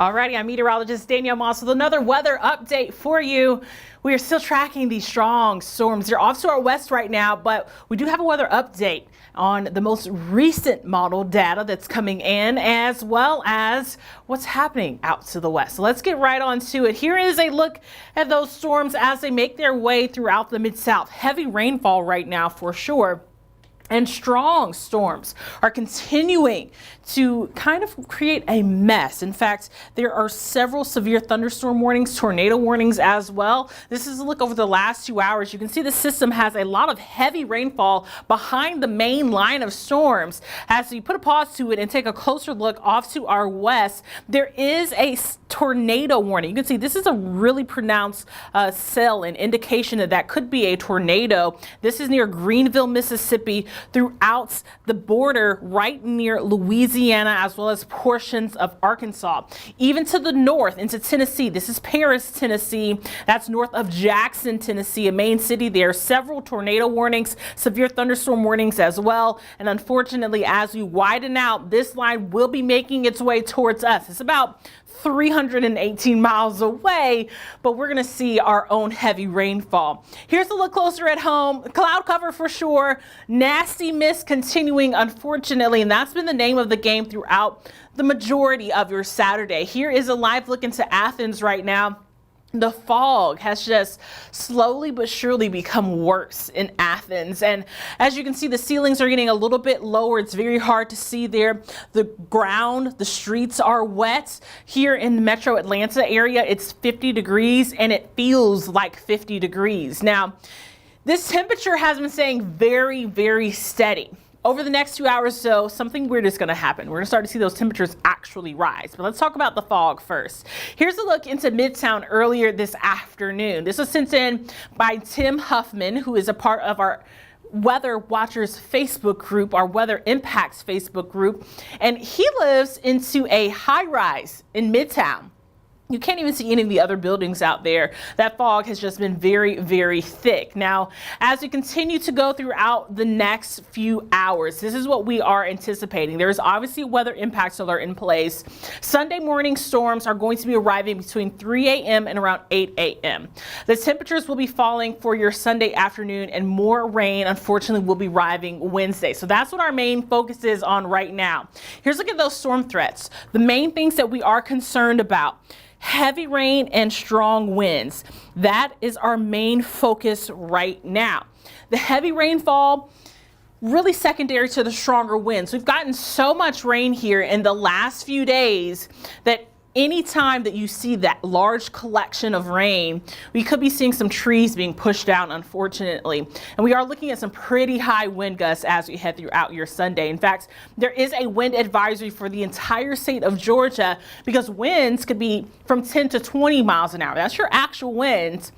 Alrighty, I'm meteorologist Danielle Moss with another weather update for you. We are still tracking these strong storms. They're off to our west right now, but we do have a weather update on the most recent model data that's coming in, as well as what's happening out to the west. So let's get right on to it. Here is a look at those storms as they make their way throughout the Mid-South. Heavy rainfall right now for sure. And strong storms are continuing to kind of create a mess. In fact, there are several severe thunderstorm warnings, tornado warnings as well. This is a look over the last 2 hours. You can see the system has a lot of heavy rainfall behind the main line of storms. As we put a pause to it and take a closer look off to our west, there is a tornado warning. You can see this is a really pronounced cell and indication that that could be a tornado. This is near Greenville, Mississippi, throughout the border right near Louisiana, as well as portions of Arkansas. Even to the north into Tennessee. This is Paris, Tennessee. That's north of Jackson, Tennessee, a main city there. Several tornado warnings, severe thunderstorm warnings as well. And unfortunately, as we widen out, this line will be making its way towards us. It's about 318 miles away, but we're going to see our own heavy rainfall. Here's a look closer at home. Cloud cover for sure. Nasty mist continuing, unfortunately, and that's been the name of the game throughout the majority of your Saturday. Here is a live look into Athens right now. The fog has just slowly but surely become worse in Athens. And as you can see, the ceilings are getting a little bit lower. It's very hard to see there. The ground, the streets are wet. Here in the metro Atlanta area, it's 50 degrees and it feels like 50 degrees. Now, this temperature has been staying very, very steady. Over the next 2 hours, so something weird is going to happen. We're going to start to see those temperatures actually rise. But let's talk about the fog first. Here's a look into Midtown earlier this afternoon. This was sent in by Tim Huffman, who is a part of our Weather Watchers Facebook group, our Weather Impacts Facebook group. And he lives into a high rise in Midtown. You can't even see any of the other buildings out there. That fog has just been very, very thick. Now, as we continue to go throughout the next few hours, this is what we are anticipating. There is obviously a weather impacts alert in place. Sunday morning storms are going to be arriving between 3 a.m. and around 8 a.m. The temperatures will be falling for your Sunday afternoon, and more rain, unfortunately, will be arriving Wednesday. So that's what our main focus is on right now. Here's a look at those storm threats. The main things that we are concerned about: heavy rain and strong winds. That is our main focus right now. The heavy rainfall, really secondary to the stronger winds. We've gotten so much rain here in the last few days that anytime that you see that large collection of rain, we could be seeing some trees being pushed down, unfortunately. And we are looking at some pretty high wind gusts as we head throughout your Sunday. In fact, there is a wind advisory for the entire state of Georgia because winds could be from 10 to 20 miles an hour. That's your actual winds.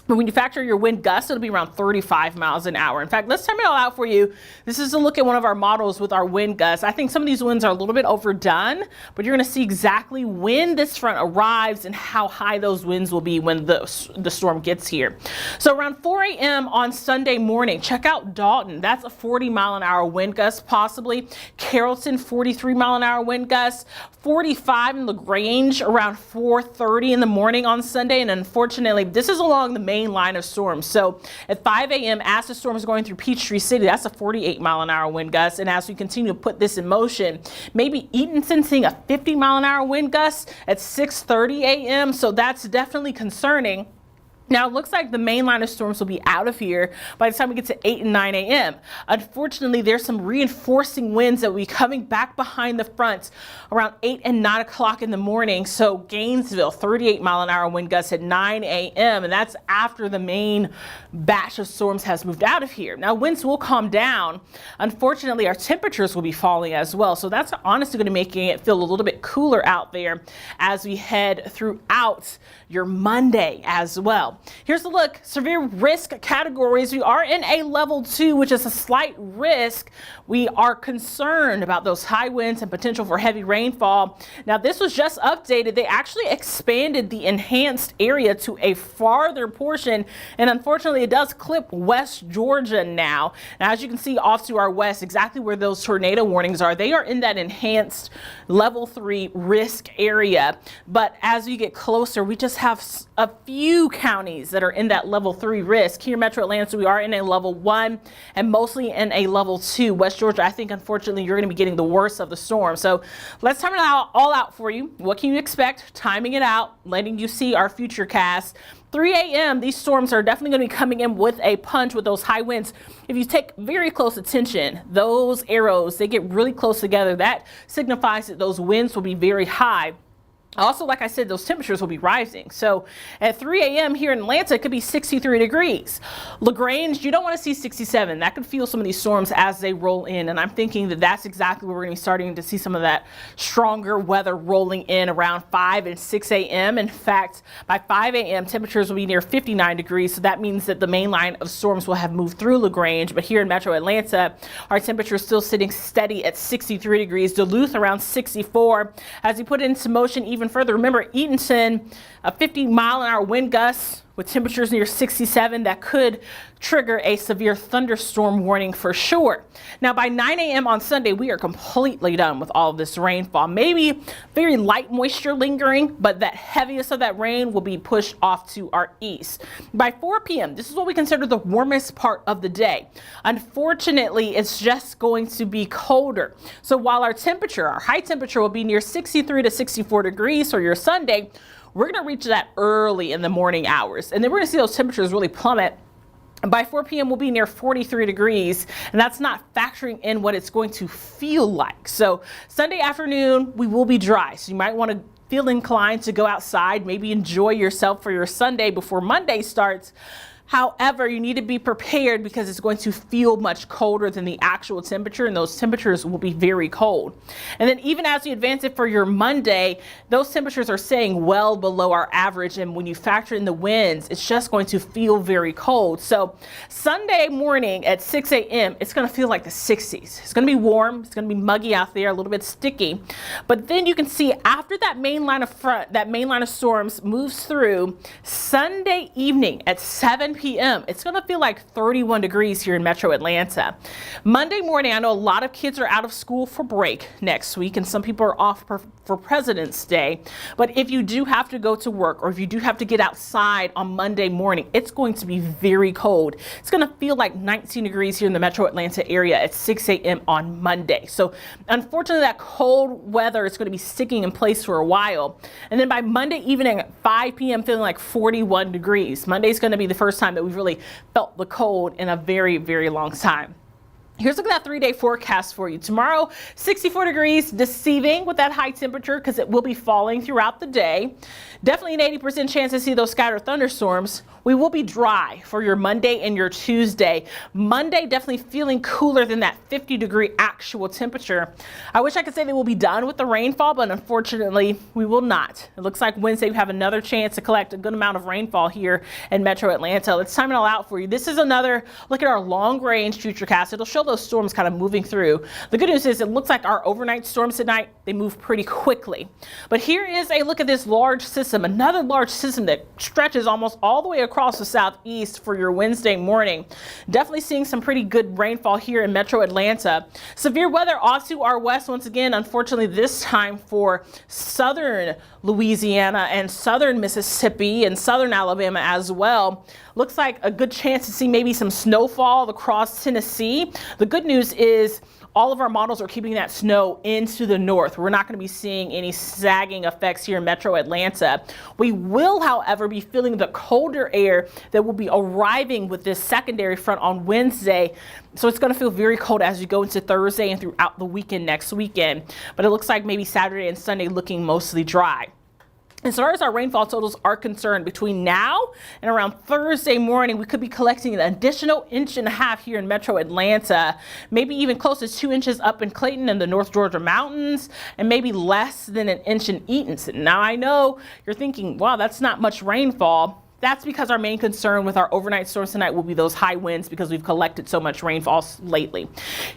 But when you factor your wind gusts, it'll be around 35 miles an hour. In fact, let's time it all out for you. This is a look at one of our models with our wind gusts. I think some of these winds are a little bit overdone, but you're going to see exactly when this front arrives and how high those winds will be when the storm gets here. So around 4 a.m. on Sunday morning, check out Dalton. That's a 40-mile-an-hour wind gust possibly. Carrollton, 43-mile-an-hour wind gust. 45 in LaGrange around 4:30 in the morning on Sunday. And unfortunately, this is along the main line of storms. So at 5 a.m. as the storm is going through Peachtree City, that's a 48-mile-an-hour wind gust. And as we continue to put this in motion, maybe Eatonton seeing a 50-mile-an-hour wind gust at 6:30 a.m. So that's definitely concerning. Now, it looks like the main line of storms will be out of here by the time we get to 8 and 9 a.m. Unfortunately, there's some reinforcing winds that will be coming back behind the front around 8 and 9 o'clock in the morning. So Gainesville, 38-mile-an-hour wind gusts at 9 a.m. And that's after the main batch of storms has moved out of here. Now, winds will calm down. Unfortunately, our temperatures will be falling as well. So that's honestly going to make it feel a little bit cooler out there as we head throughout your Monday as well. Now, here's a look. Severe risk categories. We are in a level 2, which is a slight risk. We are concerned about those high winds and potential for heavy rainfall. Now, this was just updated. They actually expanded the enhanced area to a farther portion, and unfortunately, it does clip West Georgia now. Now, as you can see off to our west, exactly where those tornado warnings are, they are in that enhanced level 3 risk area. But as we get closer, we just have a few counties that are in that level 3 risk. Here in Metro Atlanta, we are in a level 1 and mostly in a level 2. West Georgia, I think, unfortunately, you're going to be getting the worst of the storm. So let's time it all out for you. What can you expect? Timing it out, letting you see our future cast. 3 a.m., these storms are definitely going to be coming in with a punch with those high winds. If you take very close attention, those arrows, they get really close together. That signifies that those winds will be very high. Also, like I said, those temperatures will be rising. So at 3 a.m. here in Atlanta, it could be 63 degrees. LaGrange, you don't want to see 67. That could fuel some of these storms as they roll in. And I'm thinking that that's exactly where we're going to be starting to see some of that stronger weather rolling in around 5 and 6 a.m. In fact, by 5 a.m., temperatures will be near 59 degrees. So that means that the main line of storms will have moved through LaGrange. But here in Metro Atlanta, our temperature is still sitting steady at 63 degrees. Duluth around 64. As we put it into motion even further, remember Eatonton, a 50-mile-an-hour wind gusts with temperatures near 67 that could trigger a severe thunderstorm warning for sure. Now by 9 a.m. on Sunday, we are completely done with all of this rainfall. Maybe very light moisture lingering, but that heaviest of that rain will be pushed off to our east. By 4 p.m., this is what we consider the warmest part of the day. Unfortunately, it's just going to be colder. So while our high temperature will be near 63 to 64 degrees for your Sunday, we're going to reach that early in the morning hours. And then we're going to see those temperatures really plummet. By 4 p.m. we'll be near 43 degrees, and that's not factoring in what it's going to feel like. So Sunday afternoon, we will be dry. So you might want to feel inclined to go outside, maybe enjoy yourself for your Sunday before Monday starts. However, you need to be prepared because it's going to feel much colder than the actual temperature, and those temperatures will be very cold. And then even as you advance it for your Monday, those temperatures are staying well below our average, and when you factor in the winds, it's just going to feel very cold. So Sunday morning at 6 a.m., it's going to feel like the 60s. It's going to be warm, it's going to be muggy out there, a little bit sticky. But then you can see after that main line of storms moves through, Sunday evening at 7 p.m. it's going to feel like 31 degrees here in Metro Atlanta. Monday morning, I know a lot of kids are out of school for break next week, and some people are off for President's Day. But if you do have to go to work, or if you do have to get outside on Monday morning, it's going to be very cold. It's going to feel like 19 degrees here in the Metro Atlanta area at 6 a.m. on Monday. So unfortunately, that cold weather is going to be sticking in place for a while. And then by Monday evening at 5 p.m., feeling like 41 degrees. Monday's going to be the first time that we've really felt the cold in a very, very long time. Here's a look at that 3-day forecast for you. Tomorrow, 64 degrees, deceiving with that high temperature because it will be falling throughout the day. Definitely an 80% chance to see those scattered thunderstorms. We will be dry for your Monday and your Tuesday. Monday definitely feeling cooler than that 50-degree actual temperature. I wish I could say that we'll be done with the rainfall, but unfortunately, we will not. It looks like Wednesday we have another chance to collect a good amount of rainfall here in Metro Atlanta. Let's time it all out for you. This is another look at our long-range futurecast. It'll show those storms kind of moving through. The good news is it looks like our overnight storms tonight, they move pretty quickly. But here is a look at this large system, another large system that stretches almost all the way across the southeast for your Wednesday morning. Definitely seeing some pretty good rainfall here in Metro Atlanta. Severe weather off to our west once again, unfortunately this time for southern Louisiana and southern Mississippi and southern Alabama as well. Looks like a good chance to see maybe some snowfall across Tennessee. The good news is all of our models are keeping that snow into the north. We're not going to be seeing any sagging effects here in Metro Atlanta. We will, however, be feeling the colder air that will be arriving with this secondary front on Wednesday. So it's going to feel very cold as you go into Thursday and throughout the weekend next weekend. But it looks like maybe Saturday and Sunday looking mostly dry. As far as our rainfall totals are concerned, between now and around Thursday morning, we could be collecting an additional 1.5 inches here in Metro Atlanta, maybe even close to 2 inches up in Clayton and the North Georgia mountains, and maybe less than 1 inch in Eatonton. Now, I know you're thinking, wow, that's not much rainfall. That's because our main concern with our overnight storms tonight will be those high winds because we've collected so much rainfall lately.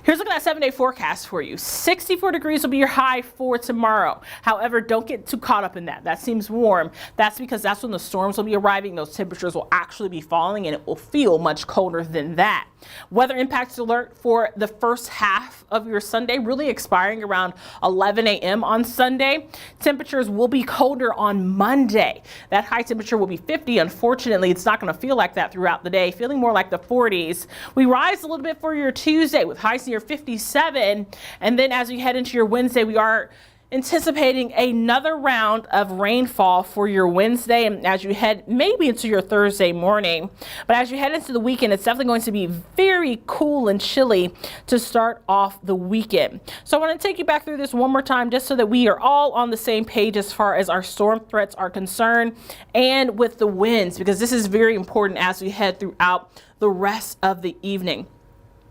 Here's a look at that 7-day forecast for you. 64 degrees will be your high for tomorrow. However, don't get too caught up in that. That seems warm. That's because that's when the storms will be arriving. Those temperatures will actually be falling and it will feel much colder than that. Weather impacts alert for the first half of your Sunday, really expiring around 11 a.m. on Sunday. Temperatures will be colder on Monday. That high temperature will be 50. Unfortunately, it's not going to feel like that throughout the day, feeling more like the 40s. We rise a little bit for your Tuesday with highs near 57. And then as we head into your Wednesday, we are anticipating another round of rainfall for your Wednesday and as you head maybe into your Thursday morning. But as you head into the weekend, it's definitely going to be very cool and chilly to start off the weekend. So I want to take you back through this one more time just so that we are all on the same page as far as our storm threats are concerned and with the winds, because this is very important as we head throughout the rest of the evening.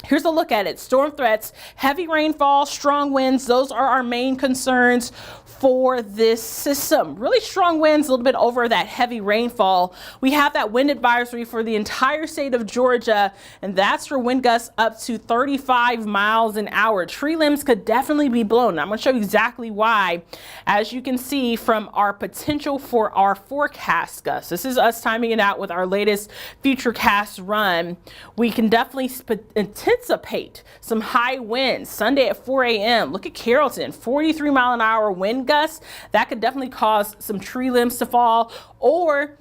Here's a look at it. Storm threats, heavy rainfall, strong winds. Those are our main concerns for this system. Really strong winds, a little bit over that heavy rainfall. We have that wind advisory for the entire state of Georgia, and that's for wind gusts up to 35 miles an hour. Tree limbs could definitely be blown. I'm going to show you exactly why. As you can see from our potential for our forecast gusts, this is us timing it out with our latest Futurecast run. We can definitely anticipate some high winds Sunday at 4 a.m. Look at Carrollton, 43 mile an hour wind gusts. That could definitely cause some tree limbs to fall or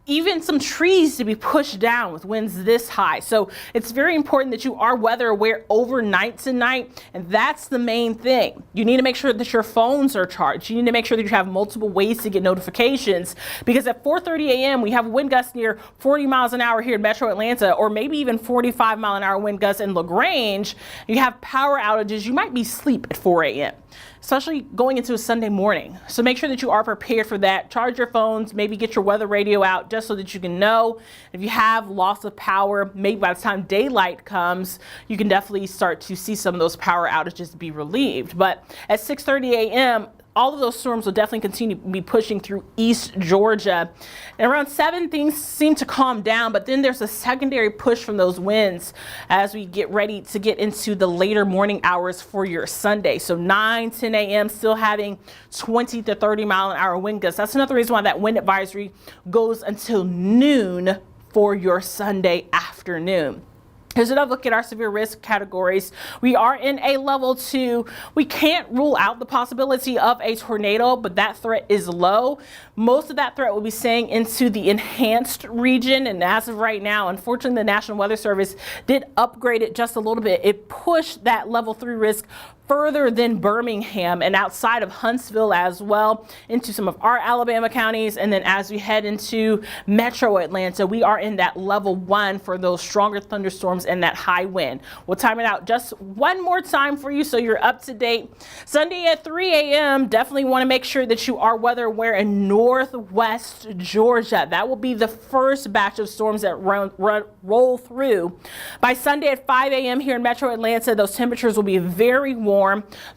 even some trees to be pushed down with winds this high. So it's very important that you are weather aware overnight tonight, and that's the main thing. You need to make sure that your phones are charged. You need to make sure that you have multiple ways to get notifications, because at 4:30 a.m. we have wind gusts near 40 miles an hour here in Metro Atlanta, or maybe even 45 mile an hour wind gusts in LaGrange. You have power outages. You might be asleep at 4 a.m. especially going into a Sunday morning. So make sure that you are prepared for that. Charge your phones, maybe get your weather radio out just so that you can know. If you have loss of power, maybe by the time daylight comes, you can definitely start to see some of those power outages be relieved. But at 6:30 a.m., all of those storms will definitely continue to be pushing through East Georgia. And around 7, things seem to calm down, but then there's a secondary push from those winds as we get ready to get into the later morning hours for your Sunday. So 9, 10 a.m. still having 20 to 30 mile an hour wind gusts. That's another reason why that wind advisory goes until noon for your Sunday afternoon. Here's another look at our severe risk categories. We are in a level 2. We can't rule out the possibility of a tornado, but that threat is low. Most of that threat will be staying into the enhanced region. And as of right now, unfortunately, the National Weather Service did upgrade it just a little bit. It pushed that level 3 risk further than Birmingham and outside of Huntsville as well into some of our Alabama counties. And then as we head into Metro Atlanta, we are in that level 1 for those stronger thunderstorms and that high wind. We'll time it out just one more time for you so you're up to date. Sunday at 3 a.m. definitely want to make sure that you are weather aware in northwest Georgia. That will be the first batch of storms that roll through. By Sunday at 5 a.m. here in Metro Atlanta, those temperatures will be very warm.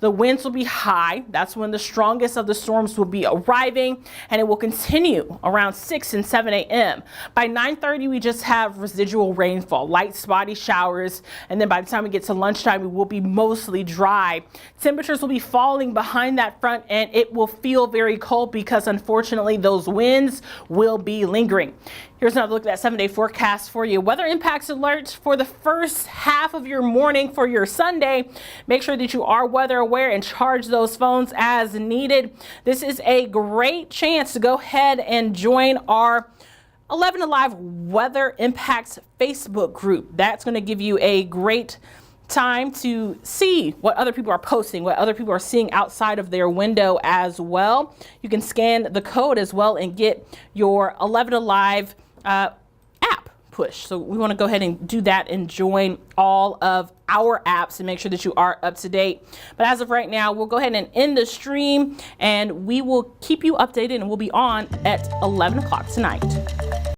The winds will be high. That's when the strongest of the storms will be arriving, and it will continue around 6 and 7 a.m. By 9:30, we just have residual rainfall, light spotty showers, and then by the time we get to lunchtime, it will be mostly dry. Temperatures will be falling behind that front, and it will feel very cold because unfortunately those winds will be lingering. Here's another look at that 7-day forecast for you. Weather impacts alerts for the first half of your morning for your Sunday. Make sure that you are weather aware and charge those phones as needed. This is a great chance to go ahead and join our 11 Alive Weather Impacts Facebook group. That's going to give you a great time to see what other people are posting, what other people are seeing outside of their window as well. You can scan the code as well and get your 11 Alive app push. So we want to go ahead and do that and join all of our apps and make sure that you are up to date. But as of right now, we'll go ahead and end the stream, and we will keep you updated, and we'll be on at 11 o'clock tonight.